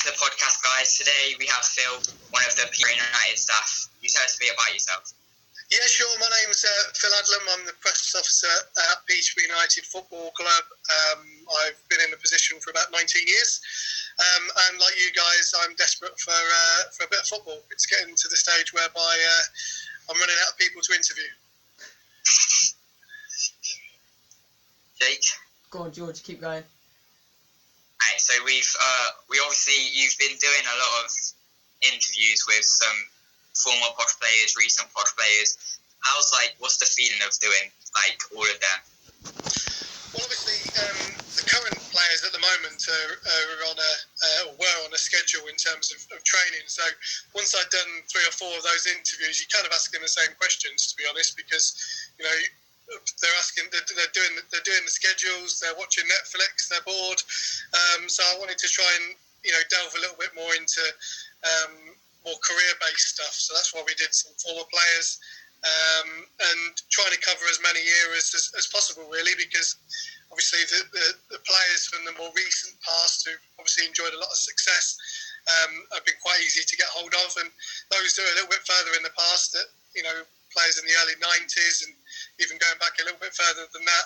to the podcast, guys. Today we have Phil, one of the Peterborough United staff. You tell us a bit about yourself. Yeah, sure. My name's Phil Adlam. I'm the press officer at Peterborough United Football Club. I've been in the position for about 19 years. And like you guys, I'm desperate for a bit of football. It's getting to the stage whereby I'm running out of people to interview. Jake? Go on, George. Keep going. Alright, so we obviously, you've been doing a lot of interviews with some former posh players, recent posh players. What's the feeling of doing all of them? Well, obviously, the current players at the moment were on a schedule in terms of training. So once I'd done 3 or 4 of those interviews, you kind of asking the same questions, to be honest, because they're asking, they're doing the schedules, they're watching Netflix, they're bored. So I wanted to try and delve a little bit more into more career-based stuff. So that's why we did some former players and trying to cover as many eras as possible, really, because obviously the players from the more recent past who obviously enjoyed a lot of success have been quite easy to get hold of, and those who are a little bit further in the past, that players in the early 90s and even going back a little bit further than that,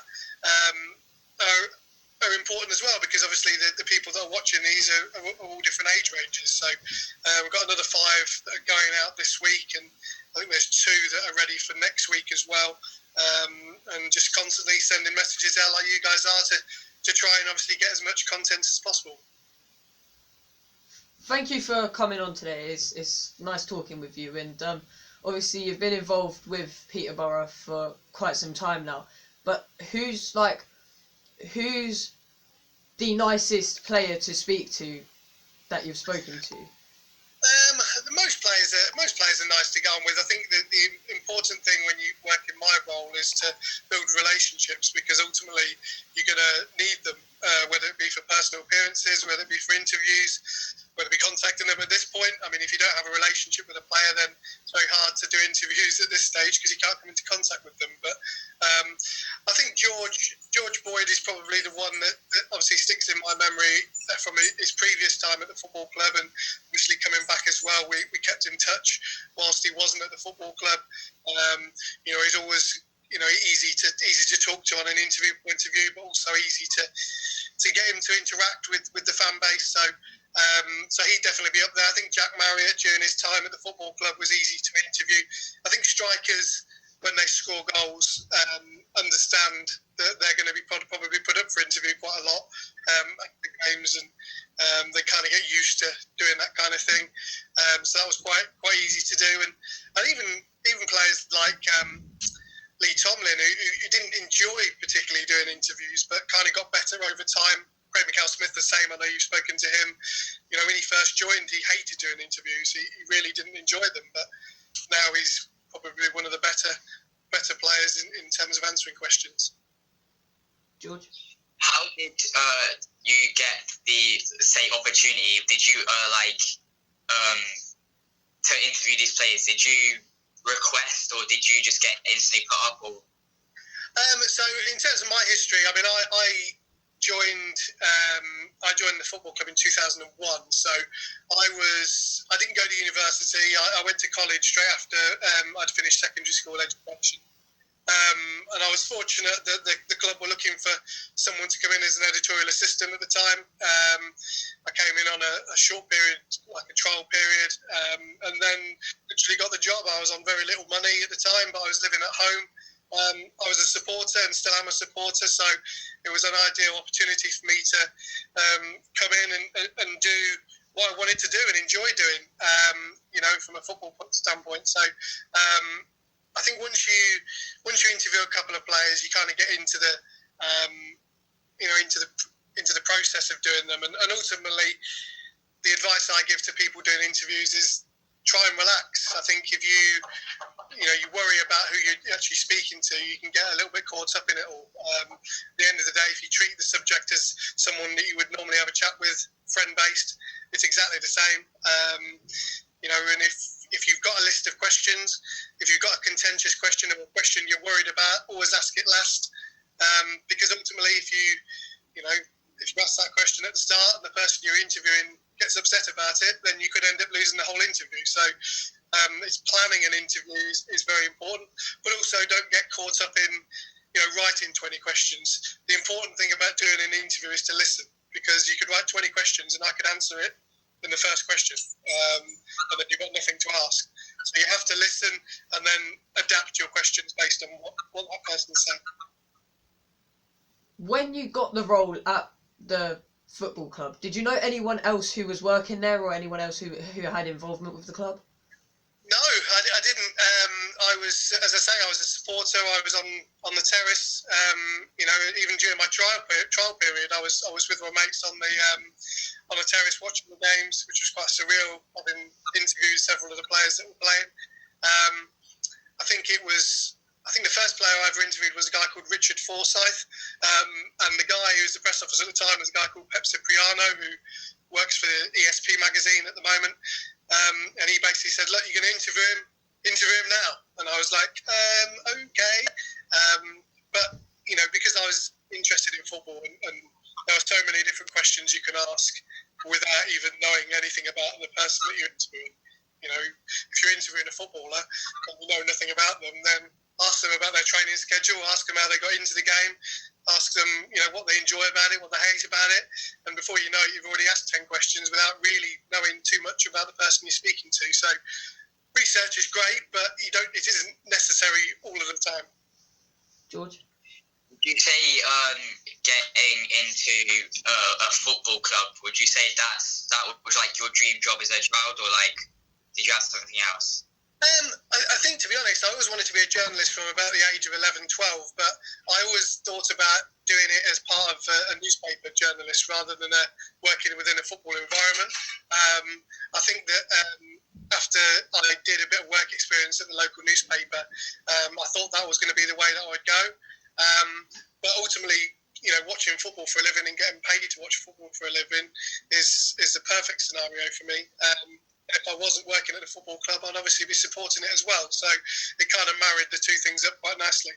are important as well, because obviously the people that are watching these are all different age ranges. So we've got another 5 that are going out this week, and I think there's 2 that are ready for next week as well, and just constantly sending messages out like you guys are to try and obviously get as much content as possible. Thank you for coming on today. It's nice talking with you, and obviously you've been involved with Peterborough for quite some time now, but who's the nicest player to speak to that you've spoken to? Most players are nice to get on with. I think that the important thing when you work in my role is to build relationships, because ultimately you're going to need them, whether it be for personal appearances, whether it be for interviews, whether it be contacting them at this point. I mean, if you don't have a relationship with a player, then it's very hard to do interviews at this stage because you can't come into contact with them. But I think George Boyd is probably the one that obviously sticks in my memory from his previous time at the football club, and obviously coming back as well. We kept in touch whilst he wasn't at the football club. He's always easy to talk to on an interview point of view, but also easy to get him to interact with the fan base. So he'd definitely be up there. I think Jack Marriott during his time at the football club was easy to interview. I think strikers, when they score goals, understand that they're going to be probably put up for interview quite a lot at the games, and they kind of get used to doing that kind of thing. So that was quite easy to do, and even players like Lee Tomlin, who didn't enjoy particularly doing interviews, but kind of got better over time. Craig McHale-Smith the same. I know you've spoken to him. When he first joined, he hated doing interviews. He really didn't enjoy them, but now he's probably one of the better players in terms of answering questions. George? How did you get the opportunity? Did you to interview these players? Did you request, or did you just get instantly put up? Or so in terms of my history, I mean, I joined the football club in 2001. So I didn't go to university. I went to college straight after I'd finished secondary school education. And I was fortunate that the club were looking for someone to come in as an editorial assistant at the time. I came in on a short period, like a trial period, and then literally got the job. I was on very little money at the time, but I was living at home. I was a supporter and still am a supporter, so it was an ideal opportunity for me to come in and do what I wanted to do and enjoy doing, from a football standpoint. So I think once you interview a couple of players, you kind of get into the into the process of doing them, and ultimately the advice I give to people doing interviews is try and relax. I think if you worry about who you're actually speaking to, you can get a little bit caught up in it all. At the end of the day, if you treat the subject as someone that you would normally have a chat with, friend-based, it's exactly the same. And if you've got a list of questions, if you've got a contentious question or a question you're worried about, always ask it last. Because ultimately, if you ask that question at the start and the person you're interviewing gets upset about it, then you could end up losing the whole interview. So it's planning an interview is very important, but also don't get caught up in writing 20 questions. The important thing about doing an interview is to listen, because you could write 20 questions and I could answer it in the first question, and then you've got nothing to ask. So you have to listen and then adapt your questions based on what that person said. When you got the role at the football club, did you know anyone else who was working there, or anyone else who had involvement with the club? No, I didn't. I was, as I say, I was a supporter. I was on the terrace. Even during my trial period, I was with my mates on the terrace watching the games, which was quite surreal. Having interviewed several of the players that were playing. I think the first player I ever interviewed was a guy called Richard Forsyth, and the guy who was the press officer at the time was a guy called Pep Cipriano, who works for the ESP magazine at the moment. And he basically said, "Look, you're going to interview him now." And I was like, "Okay," but because I was interested in football, and there were so many different questions you can ask without even knowing anything about the person that you're interviewing. If you're interviewing a footballer and you know nothing about them, then ask them about their training schedule, ask them how they got into the game, ask them, what they enjoy about it, what they hate about it. And before you know it, you've already asked 10 questions without really knowing too much about the person you're speaking to. So research is great, but it isn't necessary all of the time. George? Would you say getting into a football club, would you say that was like your dream job as a child, or like did you have something else? I think, to be honest, I always wanted to be a journalist from about the age of 11, 12, but I always thought about doing it as part of a newspaper journalist rather than working within a football environment. I think that after I did a bit of work experience at the local newspaper, I thought that was going to be the way that I would go. But ultimately, watching football for a living and getting paid to watch football for a living is the perfect scenario for me. If I wasn't working at a football club, I'd obviously be supporting it as well. So it kind of married the two things up quite nicely.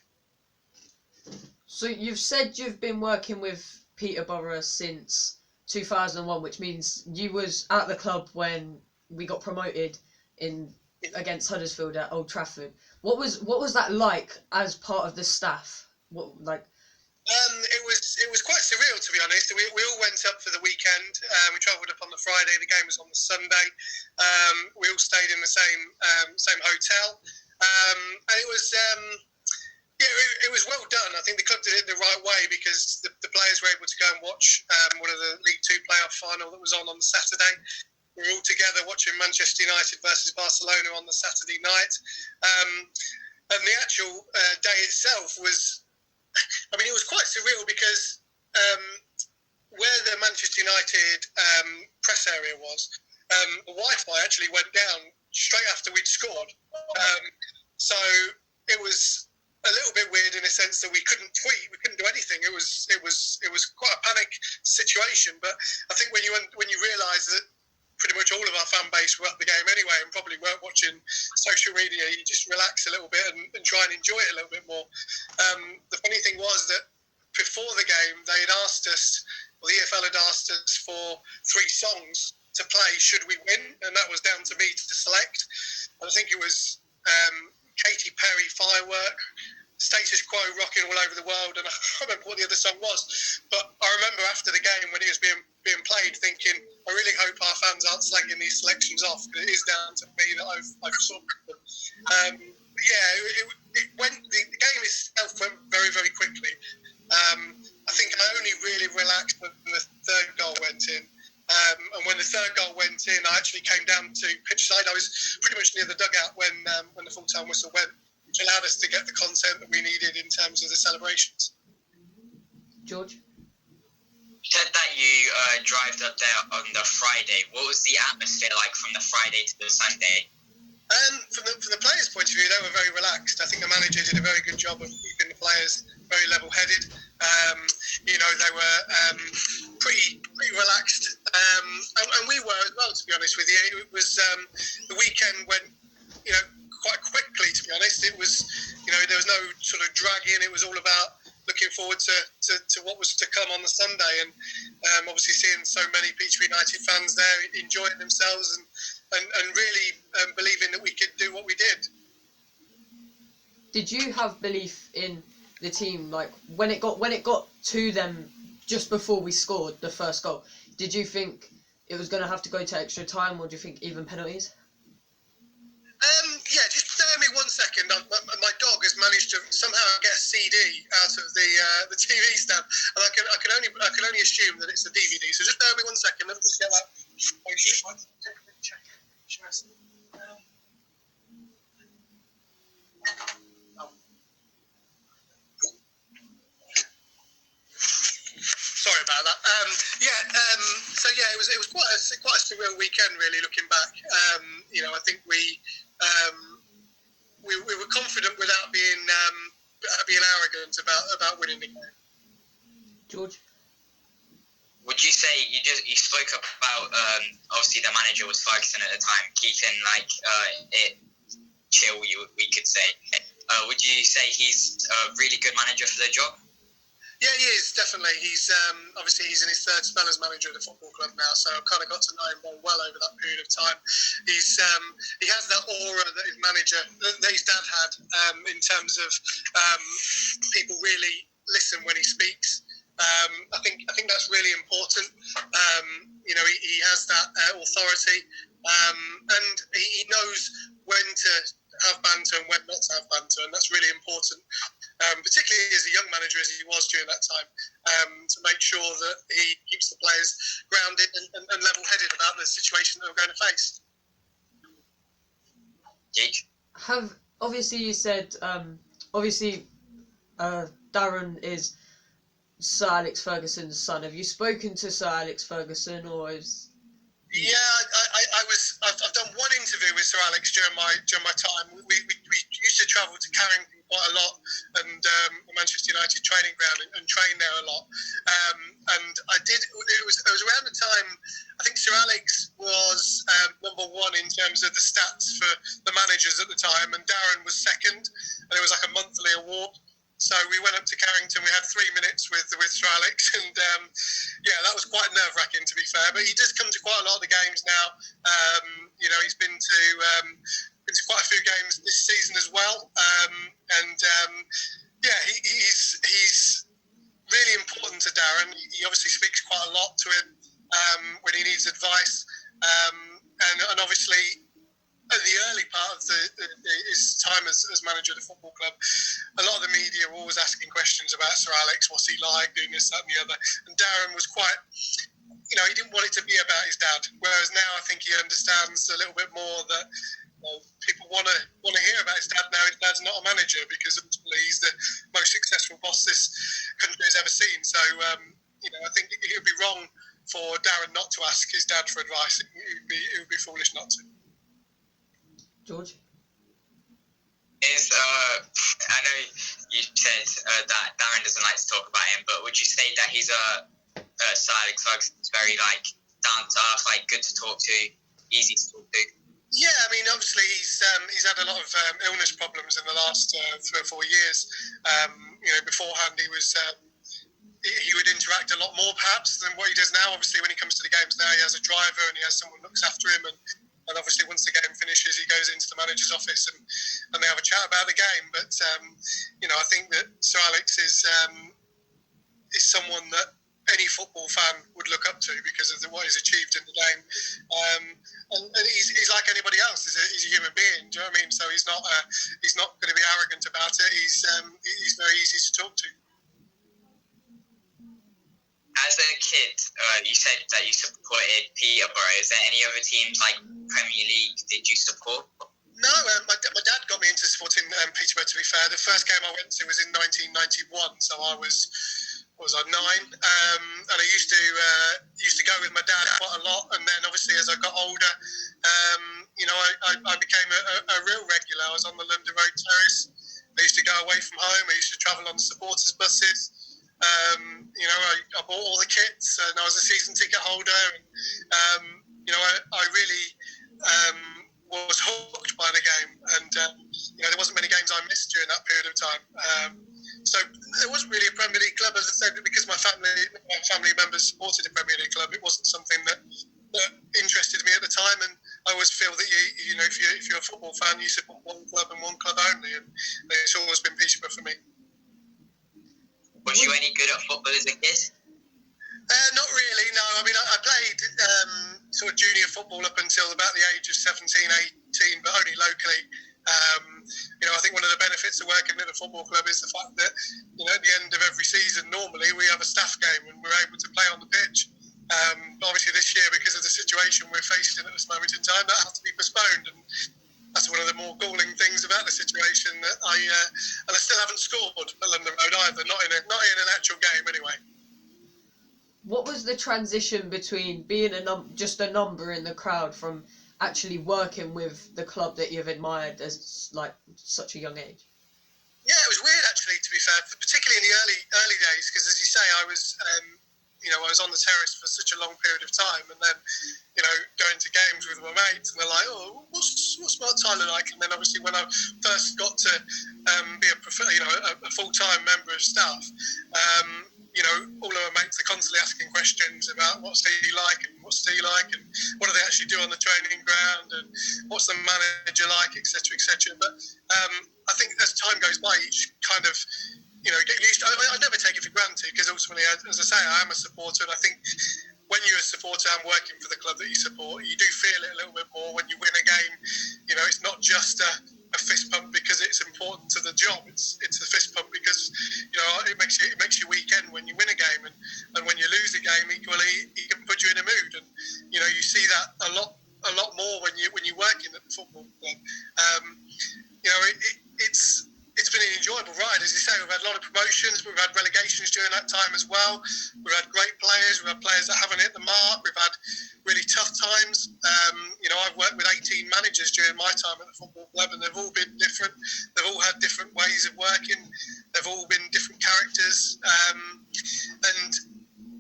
So you've said you've been working with Peterborough since 2001, which means you was at the club when we got promoted against Huddersfield at Old Trafford. What was that like as part of the staff? It was quite surreal, to be honest. We all went up for the weekend. We travelled up on the Friday. The game was on the Sunday. We all stayed in the same hotel, and it was it was well done. I think the club did it the right way, because the players were able to go and watch one of the League Two playoff final that was on the Saturday. We were all together watching Manchester United versus Barcelona on the Saturday night, and the actual day itself was. It was quite surreal, because where the Manchester United press area was, the Wi-Fi actually went down straight after we'd scored. So it was a little bit weird in a sense that we couldn't tweet, we couldn't do anything. It was quite a panic situation. But I think when you realise that pretty much all of our fan base were at the game anyway and probably weren't watching social media, you just relax a little bit and try and enjoy it a little bit more. The funny thing was that before the game, they had asked us, the EFL had asked us for 3 songs to play should we win, and that was down to me to select. And I think it was Katy Perry, Firework, Status Quo, Rocking All Over the World, and I can't remember what the other song was, but I remember after the game when it was being played thinking, I really hope our fans aren't slagging these selections off, because it is down to me that I've sorted them. The game itself went very, very quickly. I think I only really relaxed when the third goal went in. And when the third goal went in, I actually came down to pitch side. I was pretty much near the dugout when the full-time whistle went, which allowed us to get the content that we needed in terms of the celebrations. George? You said that you drove up there on the Friday. What was the atmosphere like from the Friday to the Sunday? From the players' point of view, they were very relaxed. I think the manager did a very good job of keeping the players very level-headed. They were pretty relaxed, and we were as well. To be honest with you, it was the weekend went, quite quickly. To be honest, it was, there was no sort of dragging. It was all about looking forward to what was to come on the Sunday, and obviously seeing so many Peterborough United fans there enjoying themselves and really believing that we could do what we did. Did you have belief in the team, like when it got to them just before we scored the first goal? Did you think it was going to have to go to extra time, or do you think even penalties? Yeah, just bear me 1 second. My dog has managed to somehow get a CD out of the TV stand, and I can only assume that it's a DVD. So just bear me 1 second. Let me just get that. Sorry about that. So yeah, it was quite a surreal weekend, really, looking back. I think we were confident without being arrogant about winning the game. Would George? you say you spoke about obviously the manager was Ferguson at the time, keeping it chill, we could say. Would you say he's a really good manager for the job? Yeah, he is, definitely. He's obviously he's in his third spell as manager of the football club now, so I've kind of got to know him very well over that period of time. He has that aura that his dad had, in terms of people really listen when he speaks. I think that's really important. He has that authority, and he knows when to have banter and when not to have banter, and that's really important. Particularly as a young manager as he was during that time, to make sure that he keeps the players grounded and level-headed about the situation that we're going to face. Obviously you said Darren is Sir Alex Ferguson's son. Have you spoken to Sir Alex Ferguson, or is? Yeah, I've done one interview with Sir Alex during my time. We used to travel to Carrington quite a lot, and the Manchester United training ground, and train there a lot. And I did. It was around the time I think Sir Alex was number one in terms of the stats for the managers at the time, and Darren was second, and it was like a monthly award. So we went up to Carrington. We had 3 minutes with Sir Alex, and that was quite nerve-wracking, to be fair. But he does come to quite a lot of the games now. He's been to quite a few games this season as well. He's really important to Darren. He obviously speaks quite a lot to him when he needs advice, and obviously, at the early part of his time as manager of the football club, a lot of the media were always asking questions about Sir Alex. What's he like, doing this, that and the other? And Darren was quite, he didn't want it to be about his dad. Whereas now I think he understands a little bit more that people want to hear about his dad now. His dad's not a manager, because ultimately he's the most successful boss this country has ever seen. So, I think it would be wrong for Darren not to ask his dad for advice. It would be foolish not to. George? I know you said that Darren doesn't like to talk about him, but would you say that he's Sir Alex Ferguson's very down to earth, good to talk to, easy to talk to? Yeah, I mean, obviously he's had a lot of illness problems in the last 3 or 4 years. Beforehand he was he would interact a lot more perhaps than what he does now. Obviously, when he comes to the games now, he has a driver and he has someone who looks after him, and obviously once the game finishes, he goes into the manager's office and they have a chat about the game. But I think that Sir Alex is someone that any football fan would look up to because of what he's achieved in the game. And he's like anybody else. He's a human being. Do you know what I mean? So he's not going to be arrogant about it. He's very easy to talk to. As a kid, you said that you supported Peterborough. Is there any other teams like Premier League did you support? No, my dad got me into supporting Peterborough, to be fair. The first game I went to was in 1991, so I was 9, and I used to go with my dad quite a lot. And then obviously as I got older, I became a real regular. I was on the London Road Terrace. I used to go away from home. I used to travel on the supporters buses. I bought all the kits, and I was a season ticket holder. And I really was hooked by the game, and there wasn't many games I missed during that period of time. So there wasn't really a Premier as I said, because my family members supported a Premier League club, it wasn't something that interested me at the time. And I always feel that you know, if you're a football fan, you support one club and one club only, and it's always been Peterborough for me. Was you any good at football as a kid? Not really, no. I mean, I played sort of junior football up until about the age of 17, 18, but only locally. You know, I think one of the benefits of working at a football club is the fact that, you know, at the end of every season, normally we have a staff game and we're able to play on the pitch. Obviously this year, because of the situation we're facing at this moment in time, that has to be postponed. And that's one of the more galling things about the situation, that I still haven't scored at London Road either, not in an actual game anyway. What was the transition between being just a number in the crowd from actually working with the club that you've admired as like such a young age? Yeah, it was weird actually, to be fair, particularly in the early days, because as you say, I was on the terrace for such a long period of time, and then, you know, going to games with my mates, and they're like, "Oh, what's Mark Tyler like?" And then obviously when I first got to be a full-time member of staff, you know, all of my mates are constantly asking questions about what's he like and what's he like and what do they actually do on the training ground and what's the manager like, etc., etc. But I think as time goes by, you just kind of, you know, get used to it. I never take it for granted, because ultimately, as I say, I am a supporter, and I think when you're a supporter and working for the club that you support, you do feel it a little bit more when you win a game. You know, it's not just a fist pump because it's important to the job. It's a fist pump because, you know, it makes your weekend when you win a game, and when you lose a game, equally, it can put you in a mood. And you know, you see that a lot more when you're working at the football club. You know, it's been an enjoyable ride. As you say, we've had a lot of promotions, we've had relegations during that time as well. We've had great players, we've had players that haven't hit the mark, we've had really tough times. You know, I've worked with 18 managers during my time at the football club, and they've all been different. They've all had different ways of working. They've all been different characters. And,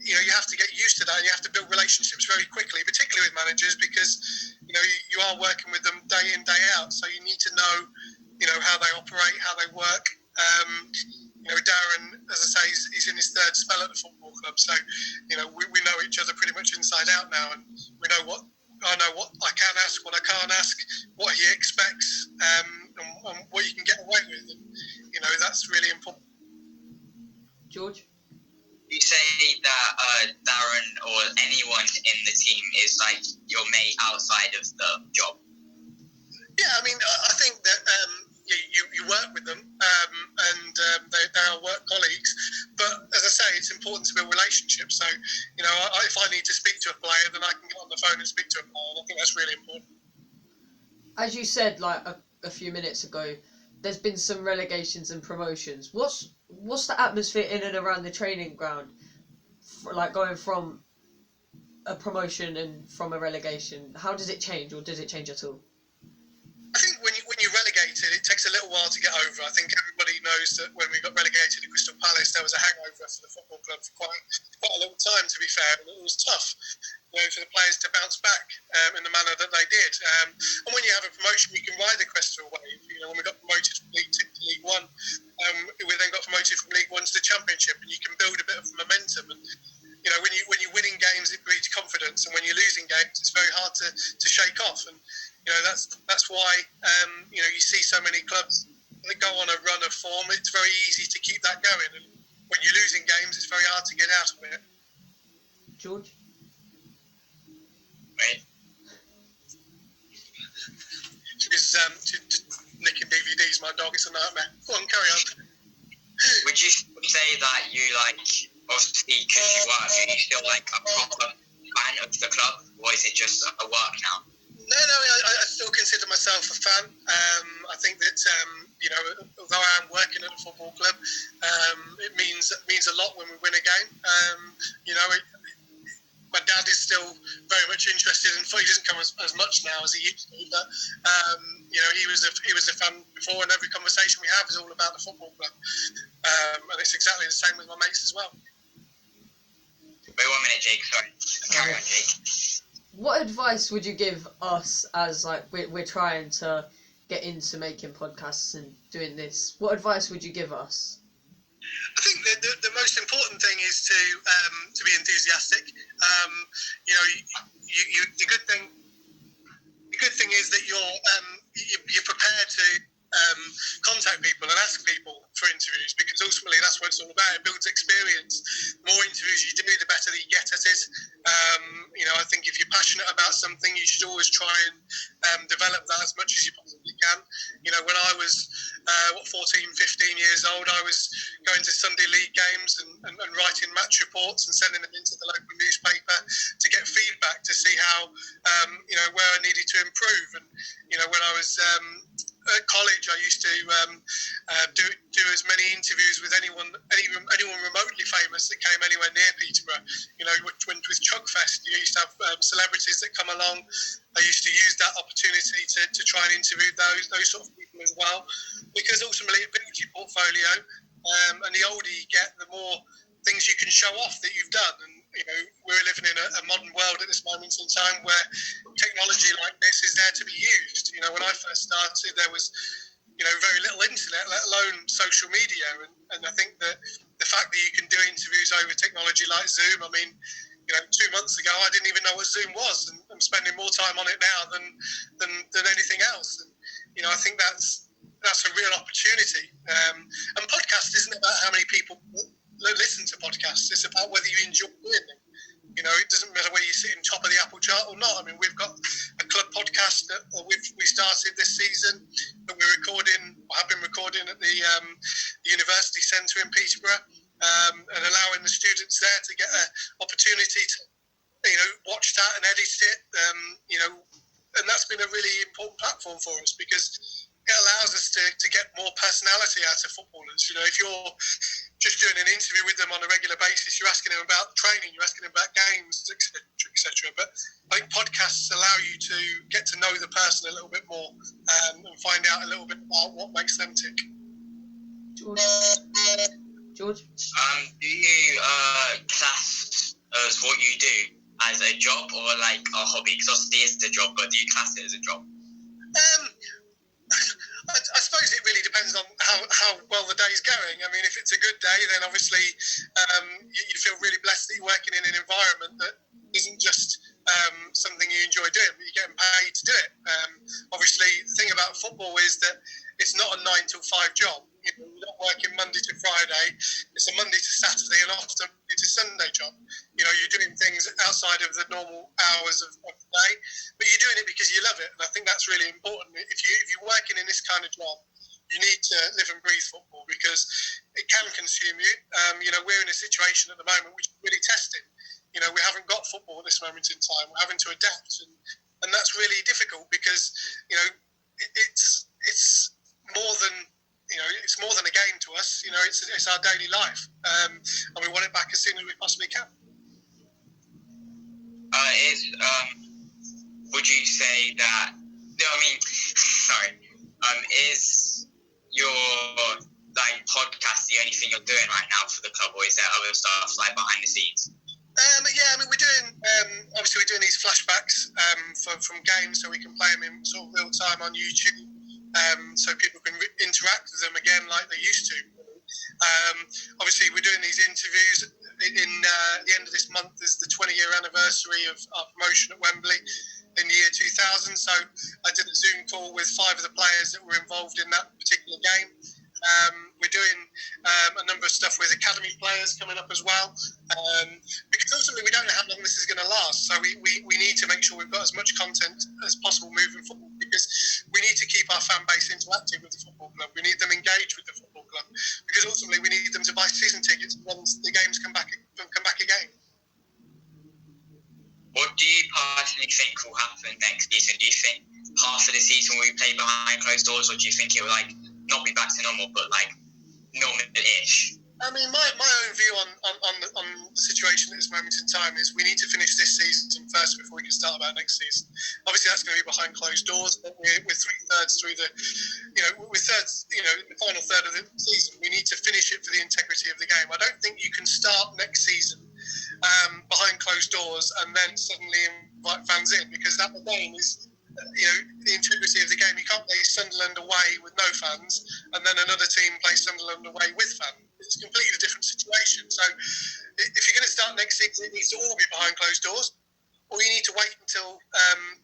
you know, you have to get used to that, and you have to build relationships very quickly, particularly with managers, because, you know, you are working with them day in, day out. So you need to know, you know, how they operate, how they work. You know, Darren, as I say, he's in his third spell at the football club, so, you know, we know each other pretty much inside out now, and we know what I can ask, what I can't ask, what he expects, and what you can get away with, and, you know, that's really important. George? You say that Darren or anyone in the team is like your mate outside of the job. Yeah, I mean, I think that you work with them, and they are work colleagues. But as I say, it's important to build relationships. So, you know, if I need to speak to a player, then I can get on the phone and speak to a player. And I think that's really important. As you said, like a few minutes ago, there's been some relegations and promotions. What's the atmosphere in and around the training ground, like going from a promotion and from a relegation? How does it change, or does it change at all? I think when you're relegated, it takes a little while to get over. I think everybody knows that when we got relegated at Crystal Palace, there was a hangover for the football club for quite a long time, to be fair, and it was tough, you know, for the players to bounce back in the manner that they did. And when you have a promotion, you can ride the crest of a wave. You know, when we got promoted from League 2 to League 1, we then got promoted from League 1 to the Championship, and you can build a bit of momentum. And you know, when you're winning games, it breeds confidence, and when you're losing games, it's very hard to shake off. And you know, that's why you know, you see so many clubs that go on a run of form. It's very easy to keep that going, and when you're losing games, it's very hard to get out of it. George? Right. She's nicking DVDs, my dog. It's a nightmare. Go on, carry on. Would you say that you, like, obviously because you work, are you still like a proper fan of the club, or is it just a work now? No, I still consider myself a fan. I think that, you know, although I am working at a football club, it means a lot when we win a game. You know, my dad is still very much interested in football. He doesn't come as much now as he used to, but you know, he was a fan before, and every conversation we have is all about the football club. And it's exactly the same with my mates as well. Wait 1 minute, Jake. Sorry. Carry on, Jake. What advice would you give us as, like, we're trying to get into making podcasts and doing this? What advice would you give us? I think the most important thing is to be enthusiastic. The good thing is that you're prepared to contact people and ask people for interviews, because ultimately that's what it's all about. It builds experience. The more interviews you do, the better that you get at it. I think if you're passionate about something, you should always try and develop that as much as you possibly can. When I was 14, 15 years old, I was going to Sunday league games and writing match reports and sending them into the local newspaper to get feedback to see how where I needed to improve. And when I was at college, I used to do as many interviews with anyone remotely famous that came anywhere near Peterborough. With Chuckfest, you used to have celebrities that come along. I used to use that opportunity to try and interview those sort of people as well, because ultimately it builds your portfolio, and the older you get, the more things you can show off that you've done. And we're living in a modern world at this moment in time where technology like this is there to be used. When I first started, there was very little internet, let alone social media, and I think that the fact that you can do interviews over technology like Zoom, 2 months ago I didn't even know what Zoom was, and I'm spending more time on it now than anything else. And I think that's a real opportunity. And podcast isn't about how many people listen to podcasts. It's about whether you enjoy doing them. It doesn't matter whether you're sitting top of the Apple chart or not. We've got a club podcast that we started this season that have been recording at the University Centre in Peterborough, and allowing the students there to get an opportunity to watch that and edit it. And that's been a really important platform for us, because it allows us to get more personality out of footballers. If you're just doing an interview with them on a regular basis, you're asking them about training, you're asking them about games, etc., etc. But I think podcasts allow you to get to know the person a little bit more, and find out a little bit about what makes them tick. George? Do you class as what you do as a job or like a hobby? Because obviously it's a job, but do you class it as a job? I suppose it really depends on how well the day's going. If it's a good day, then obviously you feel really blessed that you're working in an environment that isn't just something you enjoy doing, but you're getting paid to do it. Obviously, the thing about football is that it's not a 9 till 5 job. You're not working Monday to Friday. It's a Monday to Saturday and often Monday to Sunday job. You're doing things outside of the normal hours of the day, but you're doing it because you love it. And I think that's really important. If you're working in this kind of job, you need to live and breathe football, because it can consume you. We're in a situation at the moment which is really testing. We haven't got football at this moment in time. We're having to adapt, and that's really difficult, because it's more than it's more than a game to us. It's our daily life, and we want it back as soon as we possibly can. Would you say that? Is your podcast the only thing you're doing right now for the club, or is there other stuff like behind the scenes? We're doing these flashbacks from games, so we can play them in sort of real time on YouTube, so people can interact with them again like they used to. Obviously, we're doing these interviews. In the end of this month is the 20-year anniversary of our promotion at Wembley in the year 2000. So I did a Zoom call with 5 of the players that were involved in that particular game. We're doing a number of stuff with academy players coming up as well, because ultimately we don't know how long this is going to last. So we need to make sure we've got as much content as possible moving forward, because we need to keep our fan base interactive with the football club. We need them engaged with the football club, because ultimately we need them to buy season tickets once the games come back again. What do you personally think will happen next season? Do you think half of the season will be played behind closed doors, or do you think it will not be back to normal, but normal-ish? My own view on the situation at this moment in time is we need to finish this season first before we can start about next season. Obviously, that's going to be behind closed doors, but we're 3/3 through the final third of the season. We need to finish it for the integrity of the game. I don't think you can start next season behind closed doors and then suddenly invite fans in, because that again is the integrity of the game. You can't play Sunderland away with no fans and then another team play Sunderland away with fans. it's a completely different situation. So if you're going to start next season, it needs to all be behind closed doors, or you need to wait until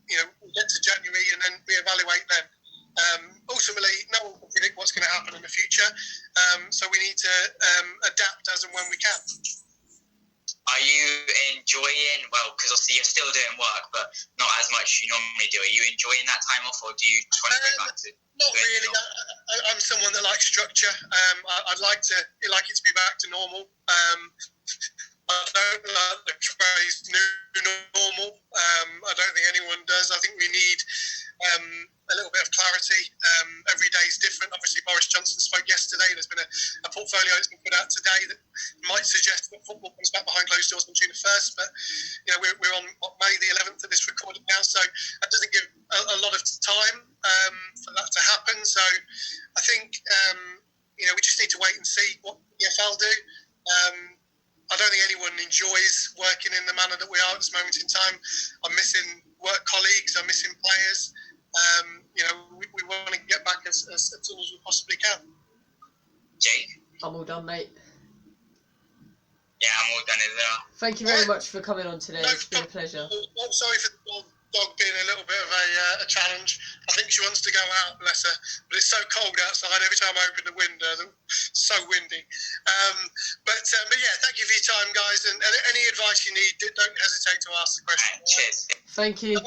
we get to January and then reevaluate then. Ultimately, no one can predict what's going to happen in the future, so we need to adapt as and when we can. Are you enjoying, well, because obviously you're still doing work, but not as much as you normally do. Are you enjoying that time off, or do you try to go back to? Not really. I'm someone that likes structure. I'd like it to be back to normal. I don't like the phrase new normal. I don't think anyone does. I think we need a little bit of clarity. Every day is different. Obviously, Boris Johnson spoke yesterday. There's been a portfolio that's been put out today that might suggest that football comes back behind closed doors on June the 1st. But we're on May the 11th of this recording now, so that doesn't give a lot of time for that to happen. So I think we just need to wait and see what the EFL do. I don't think anyone enjoys working in the manner that we are at this moment in time. I'm missing work colleagues. I'm missing players. We want to get back as soon as we possibly can. Jake? I'm all done, mate. Yeah, I'm all done as well. Thank you very much for coming on today. It's been a pleasure. I'm sorry for the dog being a little bit of a challenge. I think she wants to go out, bless her. But it's so cold outside. Every time I open the window, it's so windy. But yeah, thank you for your time, guys. And any advice you need, don't hesitate to ask the question. Cheers. Thank you.